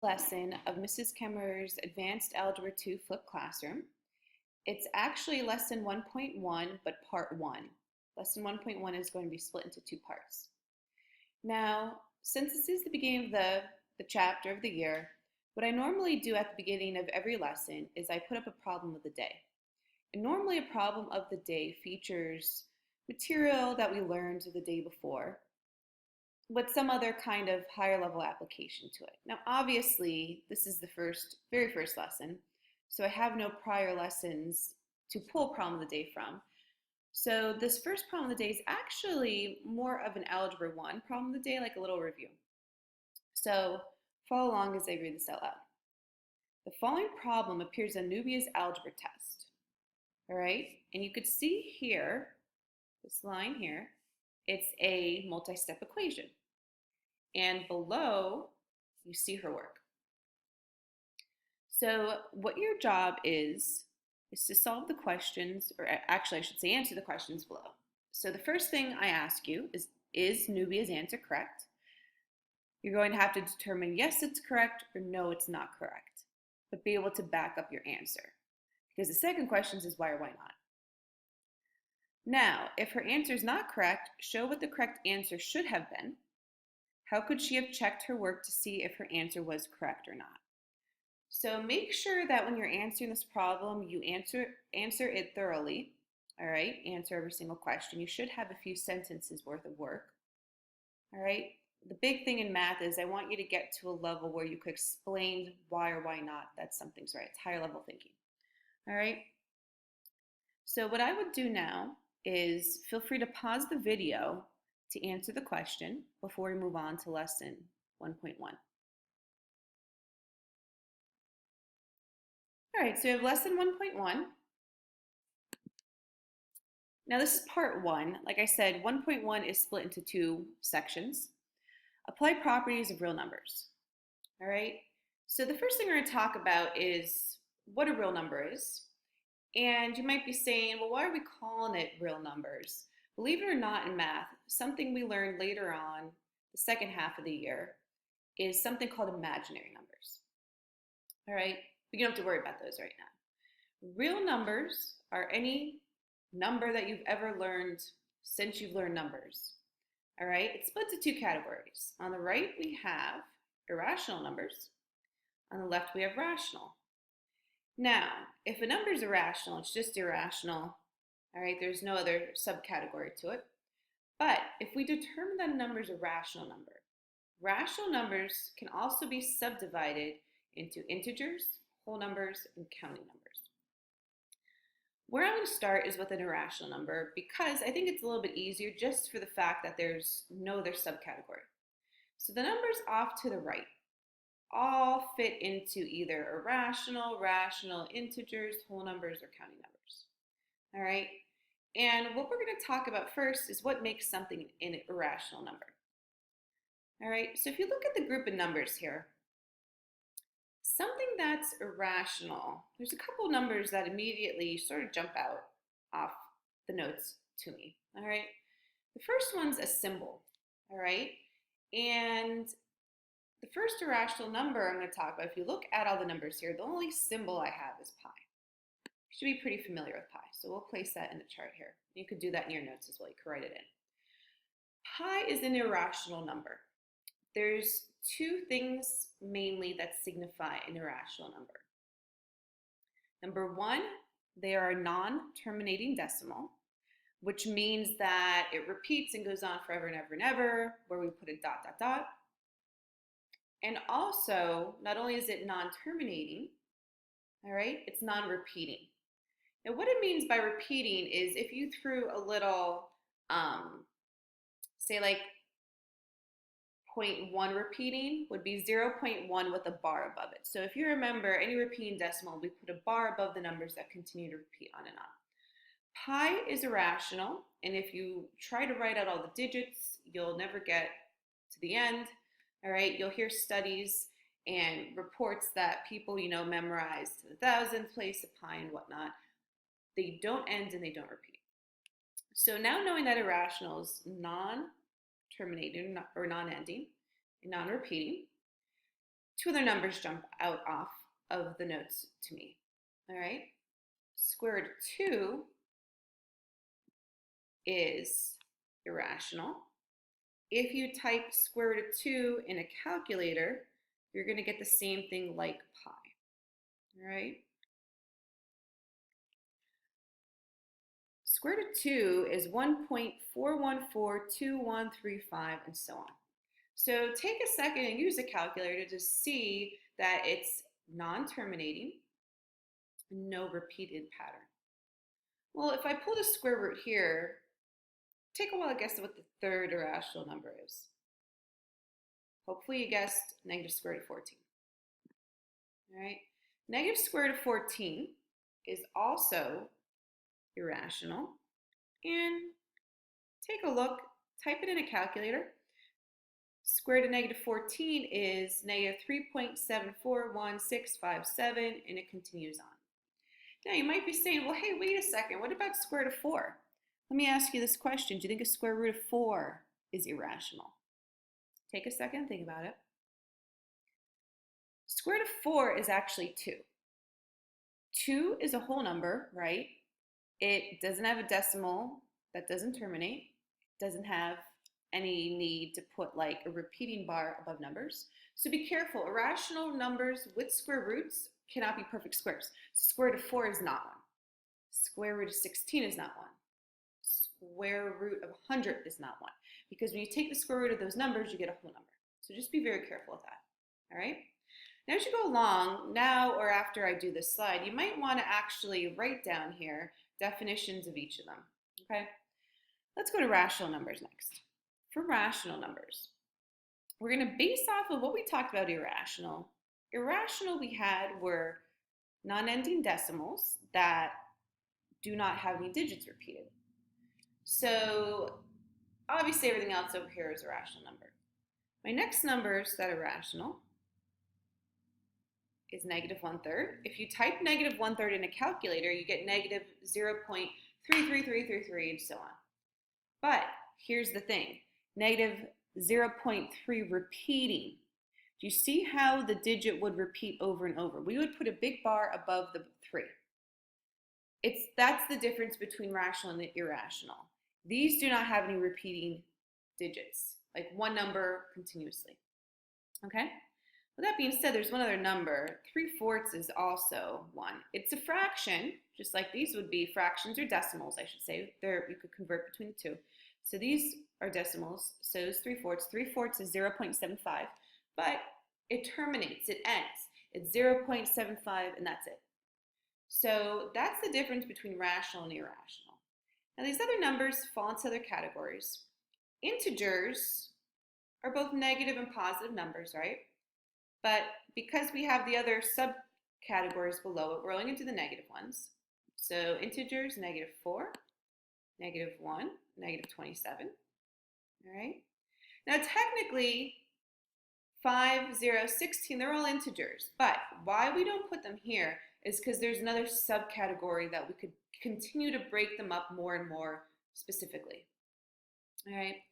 Lesson of Mrs. Kemmer's Advanced Algebra 2 Flipped Classroom. It's actually lesson 1.1, but part 1. Lesson 1.1 is going to be split into two parts. Now, since this is the beginning of the chapter of the year, what I normally do at the beginning of every lesson is I put up a problem of the day. And normally a problem of the day features material that we learned the day before, with some other kind of higher level application to it. Now, obviously, this is the very first lesson, so I have no prior lessons to pull problem of the day from. So this first problem of the day is actually more of an Algebra 1 problem of the day, like a little review. So follow along as I read this out loud. The following problem appears on Nubia's algebra test. All right, and you could see here, this line here, it's a multi-step equation. And below, you see her work. So what your job is to solve the questions, or actually I should say answer the questions below. So the first thing I ask you is Nubia's answer correct? You're going to have to determine yes, it's correct, or no, it's not correct, but be able to back up your answer. Because the second question is why or why not. Now, if her answer is not correct, show what the correct answer should have been. How could she have checked her work to see if her answer was correct or not? So make sure that when you're answering this problem, you answer it thoroughly. All right, answer every single question. You should have a few sentences worth of work. All right, the big thing in math is I want you to get to a level where you could explain why or why not that something's right. It's higher level thinking. All right, so what I would do now is feel free to pause the video to answer the question before we move on to lesson 1.1. All right, so we have lesson 1.1. Now this is part 1. Like I said, 1.1 is split into two sections. Apply properties of real numbers. All right, so the first thing we're going to talk about is what a real number is. And you might be saying, well, why are we calling it real numbers? Believe it or not, in math, something we learned later on, the second half of the year, is something called imaginary numbers. All right, we don't have to worry about those right now. Real numbers are any number that you've ever learned since you've learned numbers. All right, it's split into two categories. On the right, we have irrational numbers. On the left, we have rational. Now, if a number is irrational, it's just irrational. All right, there's no other subcategory to it. But if we determine that a number is a rational number, rational numbers can also be subdivided into integers, whole numbers, and counting numbers. Where I'm going to start is with an irrational number because I think it's a little bit easier just for the fact that there's no other subcategory. So the numbers off to the right all fit into either irrational, rational, integers, whole numbers, or counting numbers. All right? And what we're going to talk about first is what makes something an irrational number. All right, so if you look at the group of numbers here, something that's irrational, there's a couple numbers that immediately sort of jump out off the notes to me. All right, the first one's a symbol. All right, and the first irrational number I'm going to talk about, if you look at all the numbers here, the only symbol I have is pi. You should be pretty familiar with pi, so we'll place that in the chart here. You could do that in your notes as well. You could write it in. Pi is an irrational number. There's two things mainly that signify an irrational number. Number one, they are a non-terminating decimal, which means that it repeats and goes on forever and ever and ever, where we put a dot, dot, dot. And also, not only is it non-terminating, all right, it's non-repeating. Now, what it means by repeating is if you threw a little, say like 0.1 repeating would be 0.1 with a bar above it. So if you remember, any repeating decimal, we put a bar above the numbers that continue to repeat on and on. Pi is irrational, and if you try to write out all the digits, you'll never get to the end. All right, you'll hear studies and reports that people, memorize to the thousandth place of pi and whatnot. They don't end and they don't repeat. So now knowing that irrational is non-terminating or non-ending and non-repeating, two other numbers jump out off of the notes to me. All right, square root of 2 is irrational. If you type square root of 2 in a calculator, you're going to get the same thing like pi. All right. Square root of 2 is 1.4142135 and so on. So take a second and use a calculator to see that it's non-terminating, no repeated pattern. Well, if I pull the square root here, take a while to guess what the third irrational number is. Hopefully you guessed negative square root of 14. All right, negative square root of 14 is also irrational. And take a look, type it in a calculator. Square root of negative 14 is negative 3.741657, and it continues on. Now you might be saying, well, hey, wait a second, what about square root of 4? Let me ask you this question. Do you think a square root of 4 is irrational? Take a second, think about it. Square root of 4 is actually 2. 2 is a whole number, right? It doesn't have a decimal that doesn't terminate, doesn't have any need to put like a repeating bar above numbers. So be careful, irrational numbers with square roots cannot be perfect squares. Square root of 4 is not one. Square root of 16 is not one. Square root of 100 is not one. Because when you take the square root of those numbers, you get a whole number. So just be very careful with that, all right? Now as you go along, now or after I do this slide, you might want to actually write down here definitions of each of them, okay? Let's go to rational numbers next. For rational numbers, we're going to base off of what we talked about irrational. Irrational we had were non-ending decimals that do not have any digits repeated. So obviously everything else over here is a rational number. My next numbers that are rational is negative 1/3. If you type negative 1/3 in a calculator, you get negative 0.33333 and so on. But here's the thing, negative 0.3 repeating. Do you see how the digit would repeat over and over? We would put a big bar above the 3. That's the difference between rational and irrational. These do not have any repeating digits, like one number continuously. Okay? With that being said, there's one other number. 3/4 is also 1. It's a fraction, just like these would be fractions or decimals, I should say. You could convert between the two. So these are decimals, so is 3/4. 3/4 is 0.75, but it terminates, it ends. It's 0.75 and that's it. So that's the difference between rational and irrational. Now these other numbers fall into other categories. Integers are both negative and positive numbers, right? But because we have the other subcategories below it, we're only going to do the negative ones. So integers, negative 4, negative 1, negative 27. All right. Now technically, 5, 0, 16, they're all integers. But why we don't put them here is because there's another subcategory that we could continue to break them up more and more specifically. All right.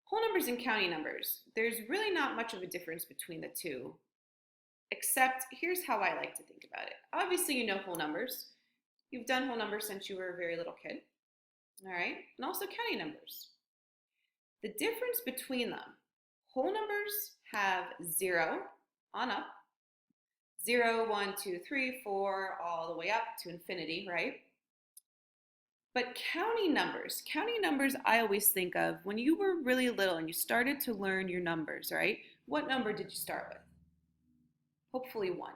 Whole numbers and counting numbers. There's really not much of a difference between the two, except here's how I like to think about it. Obviously, you know whole numbers. You've done whole numbers since you were a very little kid. All right. And also counting numbers. The difference between them, whole numbers have 0 on up, 0, 1, 2, 3, 4, all the way up to infinity, right? But counting numbers I always think of when you were really little and you started to learn your numbers, right? What number did you start with? Hopefully 1.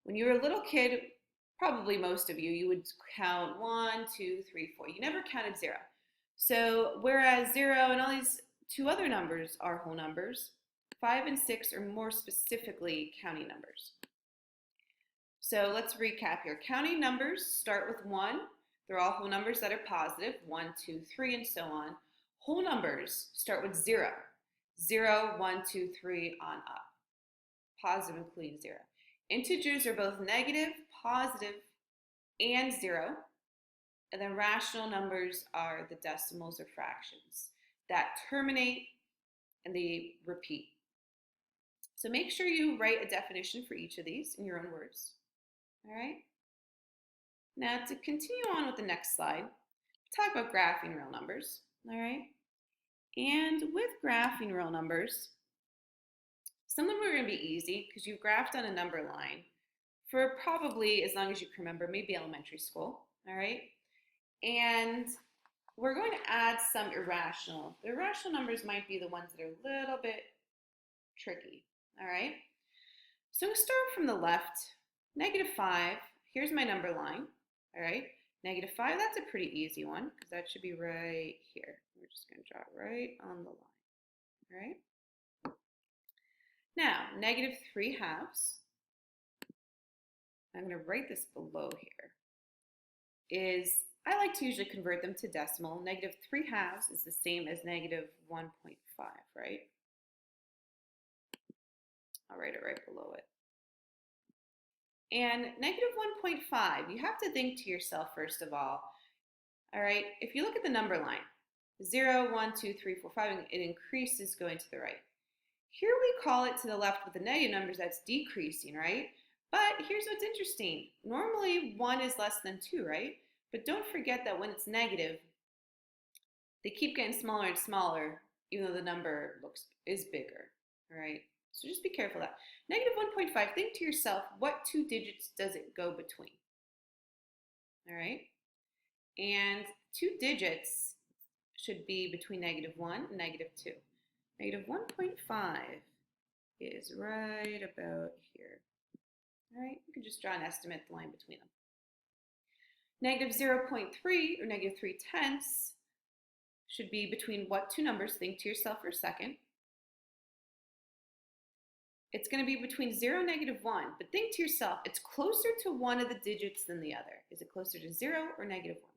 When you were a little kid, probably most of you, you would count 1, 2, 3, 4. You never counted 0. So whereas 0 and all these two other numbers are whole numbers, 5 and 6 are more specifically counting numbers. So let's recap here. Counting numbers start with 1. They're all whole numbers that are positive, 1, 2, 3, and so on. Whole numbers start with 0. 0, 1, 2, 3, on up. Positive including 0. Integers are both negative, positive, and 0. And then rational numbers are the decimals or fractions that terminate and they repeat. So make sure you write a definition for each of these in your own words. All right. Now to continue on with the next slide, talk about graphing real numbers. All right. And with graphing real numbers, some of them are going to be easy because you've graphed on a number line for probably as long as you can remember, maybe elementary school. All right. And we're going to add some irrational. The irrational numbers might be the ones that are a little bit tricky. All right. So we start from the left, -5. Here's my number line. All right. -5, that's a pretty easy one because that should be right here. We're just going to draw it right on the line. All right. Now, -3/2. I'm going to write this below here. I like to usually convert them to decimal. -3/2 is the same as -1.5, right? I'll write it right below it. And -1.5, you have to think to yourself first of all right, if you look at the number line, 0, 1, 2, 3, 4, 5, it increases going to the right. Here we call it to the left with the negative numbers, that's decreasing, right? But here's what's interesting. Normally 1 is less than 2, right? But don't forget that when it's negative, they keep getting smaller and smaller, even though the number is bigger, all right? So just be careful of that. -1.5, think to yourself, what 2 digits does it go between? All right? And 2 digits should be between -1 and -2. -1.5 is right about here. All right, you can just draw an estimate the line between them. -0.3 or -3/10 should be between what 2 numbers? Think to yourself for a second. It's going to be between 0 and -1, but think to yourself, it's closer to one of the digits than the other. Is it closer to 0 or -1?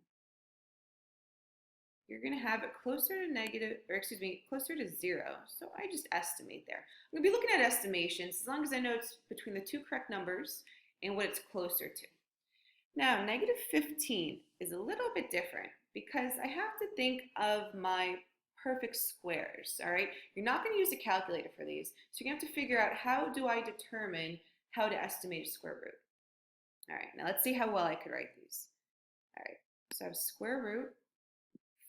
You're going to have it closer to closer to 0. So I just estimate there. I'm going to be looking at estimations as long as I know it's between the 2 correct numbers and what it's closer to. Now, -15 is a little bit different because I have to think of my perfect squares, all right? You're not going to use a calculator for these, so you're going to have to figure out how do I determine how to estimate a square root. All right, now let's see how well I could write these. All right, so I have square root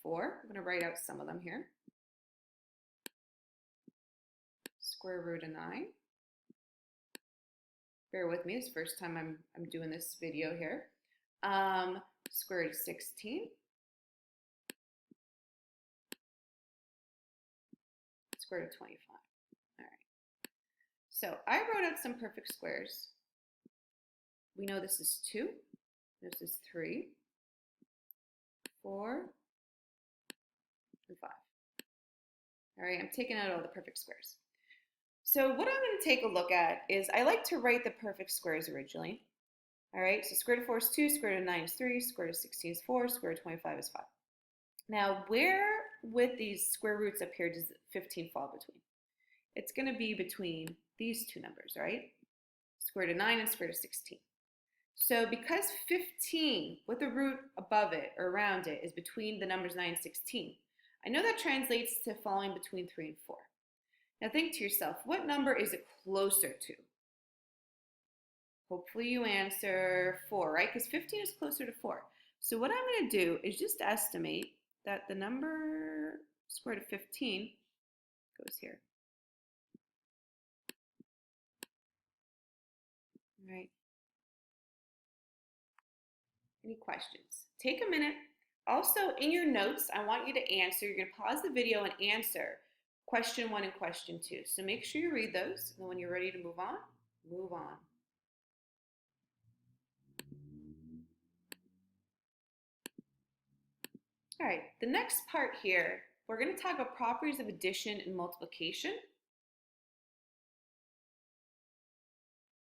4. I'm going to write out some of them here. Square root of 9. Bear with me, it's the first time I'm doing this video here. Square root of 16. Square root of 25. All right. So I wrote out some perfect squares. We know this is 2. This is 3, 4, and 5. All right, I'm taking out all the perfect squares. So what I'm going to take a look at is I like to write the perfect squares originally. All right, so square root of 4 is 2, square root of 9 is 3, square root of 16 is 4, square root of 25 is 5. Now, where with these square roots up here does 15 fall between? It's going to be between these two numbers, right? Square root of 9 and square root of 16. So because 15 with a root above it or around it is between the numbers 9 and 16, I know that translates to falling between 3 and 4. Now think to yourself, what number is it closer to? Hopefully you answer 4, right? Because 15 is closer to 4. So what I'm going to do is just estimate that the number square root of 15 goes here. All right. Any questions? Take a minute. Also, in your notes, I want you to answer. You're going to pause the video and answer question 1 and question 2. So make sure you read those, and then when you're ready to move on, move on. All right, the next part here, we're going to talk about properties of addition and multiplication.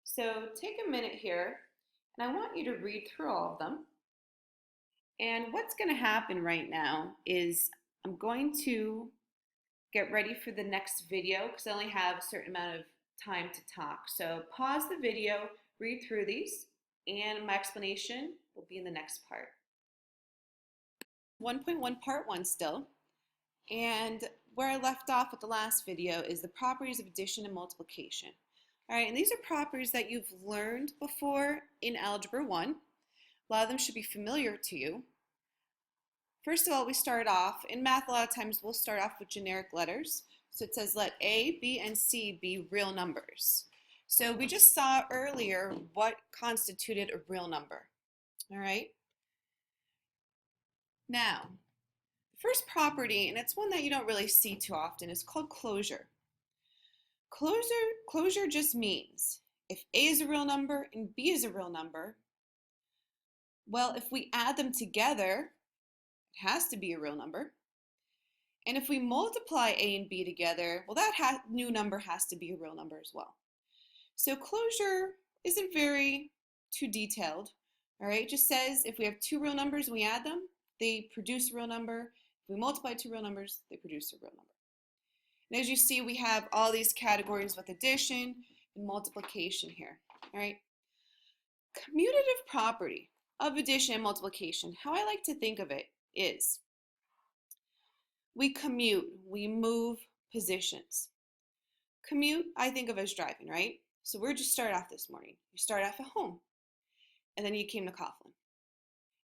So take a minute here, and I want you to read through all of them. And what's going to happen right now is I'm going to get ready for the next video because I only have a certain amount of time to talk. So pause the video, read through these, and my explanation will be in the next part. 1.1 part 1 still. And where I left off with the last video is the properties of addition and multiplication. All right, and these are properties that you've learned before in Algebra 1. A lot of them should be familiar to you. First of all, we start off, in math a lot of times we'll start off with generic letters. So it says let A, B, and C be real numbers. So we just saw earlier what constituted a real number. All right. Now, the first property, and it's one that you don't really see too often, is called closure. Closure just means if A is a real number and B is a real number, well, if we add them together, it has to be a real number. And if we multiply A and B together, well, that new number has to be a real number as well. So closure isn't very too detailed. All right, it just says if we have two real numbers and we add them, they produce a real number. If we multiply two real numbers, they produce a real number. And as you see, we have all these categories with addition and multiplication here. All right, commutative property of addition and multiplication, how I like to think of it is we commute, we move positions. Commute, I think of as driving, right? So we're just started off this morning. You start off at home, and then you came to Coughlin.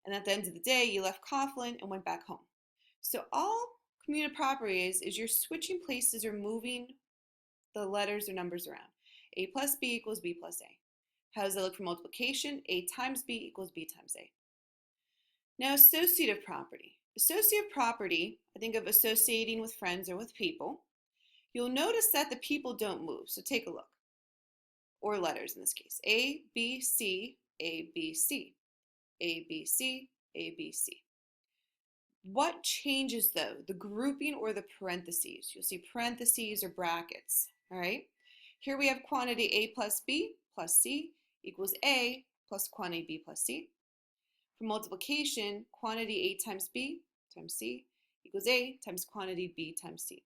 And at the end of the day, you left Coughlin and went back home. So all commutative property is you're switching places or moving the letters or numbers around. A plus B equals B plus A. How does that look for multiplication? A times B equals B times A. Now, associative property. Associative property, I think of associating with friends or with people. You'll notice that the people don't move, so take a look. Or letters in this case. A, B, C, A, B, C. A, B, C, A, B, C. What changes though? The grouping or the parentheses. You'll see parentheses or brackets, all right? Here we have quantity A plus B plus C equals A plus quantity B plus C. For multiplication, quantity A times B times C equals A times quantity B times C.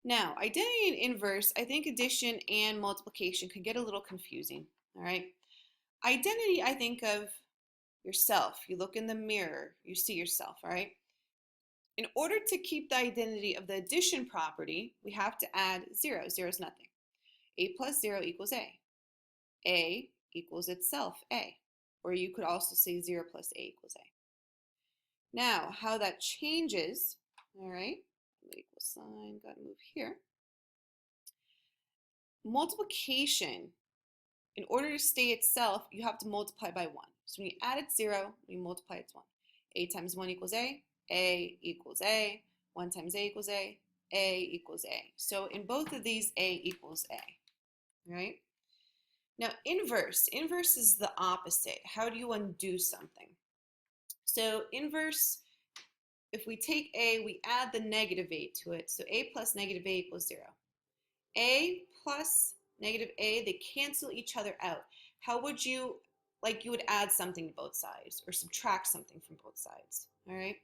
Now, identity and inverse, I think addition and multiplication could get a little confusing, all right? Identity, I think of yourself. You look in the mirror, you see yourself, all right? In order to keep the identity of the addition property, we have to add 0. 0 is nothing. A plus 0 equals A. A equals itself A. Or you could also say 0 plus A equals A. Now, how that changes, all right, equal sign, got to move here. Multiplication, in order to stay itself, you have to multiply by 1. So when you add it 0, we multiply it 1. A times 1 equals A equals A, 1 times A equals A equals A. So in both of these, A equals A, right? Now inverse is the opposite. How do you undo something? So inverse, if we take A, we add the negative A to it. So A plus negative A equals 0. A plus negative A, they cancel each other out. How would you, like you would add something to both sides or subtract something from both sides, all right?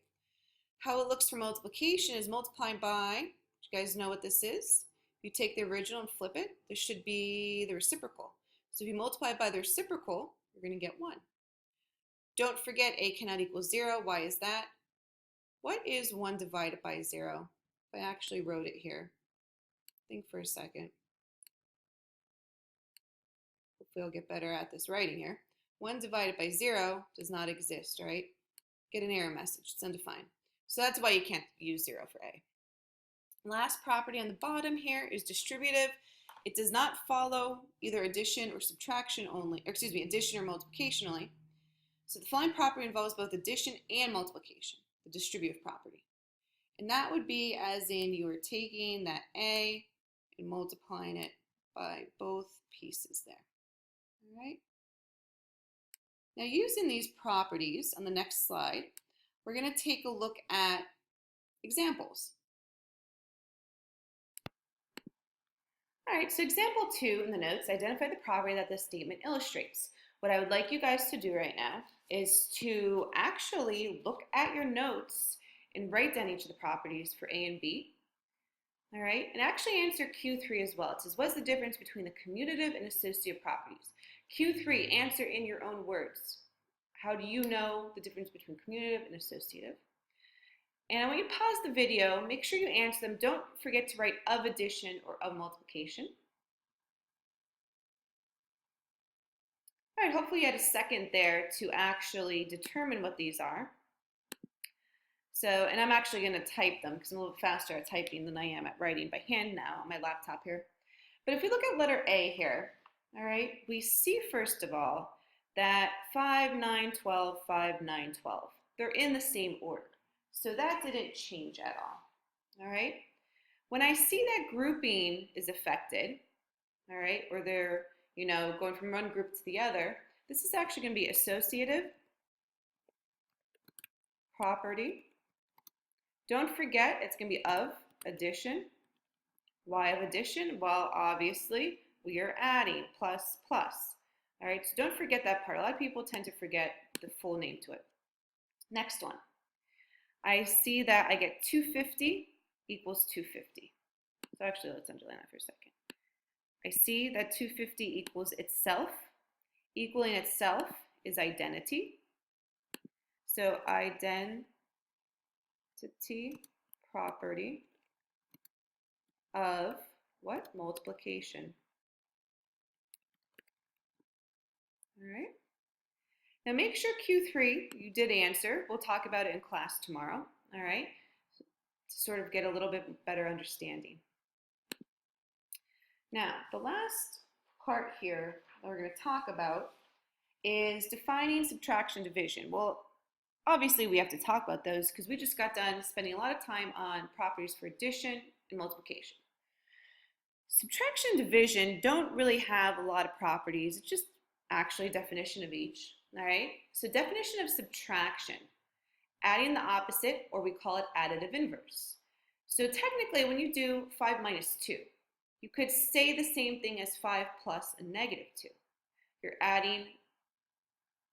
How it looks for multiplication is multiplying by, you guys know what this is? If you take the original and flip it, this should be the reciprocal. So if you multiply by the reciprocal, you're going to get 1. Don't forget A cannot equal 0. Why is that? What is 1 divided by 0? I actually wrote it here. Think for a second. Hopefully I'll get better at this writing here. 1 divided by 0 does not exist, right? Get an error message. It's undefined. So that's why you can't use 0 for A. Last property on the bottom here is distributive. It does not follow either addition or subtraction only, or excuse me, addition or multiplication only. So the following property involves both addition and multiplication, the distributive property. And that would be as in you are taking that A and multiplying it by both pieces there. All right. Now using these properties on the next slide, we're going to take a look at examples. All right, so example 2 in the notes, identify the property that this statement illustrates. What I would like you guys to do right now is to actually look at your notes and write down each of the properties for A and B. All right, and actually answer Q3 as well. It says, what's the difference between the commutative and associative properties? Q3, answer in your own words. How do you know the difference between commutative and associative? And when you pause the video, make sure you answer them. Don't forget to write of addition or of multiplication. All right, hopefully you had a second there to actually determine what these are. So, and I'm actually going to type them because I'm a little faster at typing than I am at writing by hand now on my laptop here. But if we look at letter A here, all right, we see first of all that 5, 9, 12, 5, 9, 12. They're in the same order. So that didn't change at all. All right. When I see that grouping is affected, all right, or they're, going from one group to the other, this is actually going to be associative property. Don't forget, it's going to be of addition. Why of addition? Well, obviously, we are adding plus plus. All right, so don't forget that part. A lot of people tend to forget the full name to it. Next one. I see that I get 250 equals 250. So actually, let's underline that for a second. I see that 250 equals itself. Equaling itself is identity. So identity property of what? Multiplication. All right. Now make sure Q3 you did answer. We'll talk about it in class tomorrow. All right. To sort of get a little bit better understanding. Now, the last part here that we're going to talk about is defining subtraction division. Well, obviously we have to talk about those because we just got done spending a lot of time on properties for addition and multiplication. Subtraction and division don't really have a lot of properties. It's just actually a definition of each. All right. So definition of subtraction, adding the opposite, or we call it additive inverse. So technically, when you do 5 minus 2, you could say the same thing as 5 plus a negative 2. You're adding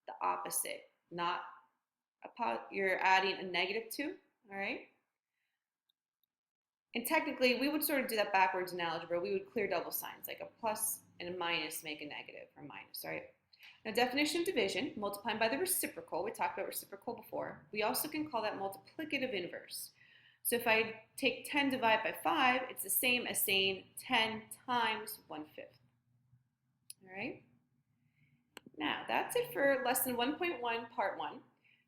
the opposite, not you're adding a negative 2, all right? And technically, we would sort of do that backwards in algebra. We would clear double signs, like a plus and a minus make a negative, or minus, right? Now, definition of division, multiplying by the reciprocal. We talked about reciprocal before. We also can call that multiplicative inverse. So if I take 10 divided by 5, it's the same as saying 10 times 1/5. All right? Now, that's it for lesson 1.1, part 1.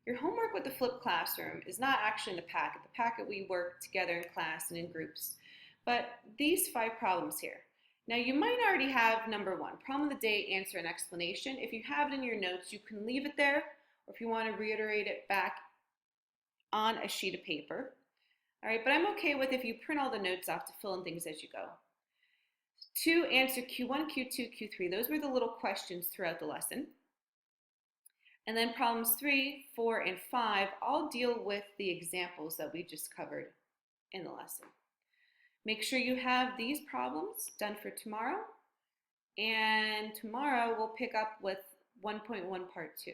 Your homework with the flipped classroom is not actually in the packet. The packet we work together in class and in groups. But these 5 problems here. Now, you might already have number 1, problem of the day, answer, and explanation. If you have it in your notes, you can leave it there, or if you want to reiterate it back on a sheet of paper. All right, but I'm okay with if you print all the notes off to fill in things as you go. 2, answer Q1, Q2, Q3. Those were the little questions throughout the lesson. And then problems 3, 4, and 5 all deal with the examples that we just covered in the lesson. Make sure you have these problems done for tomorrow. And tomorrow we'll pick up with 1.1 part 2.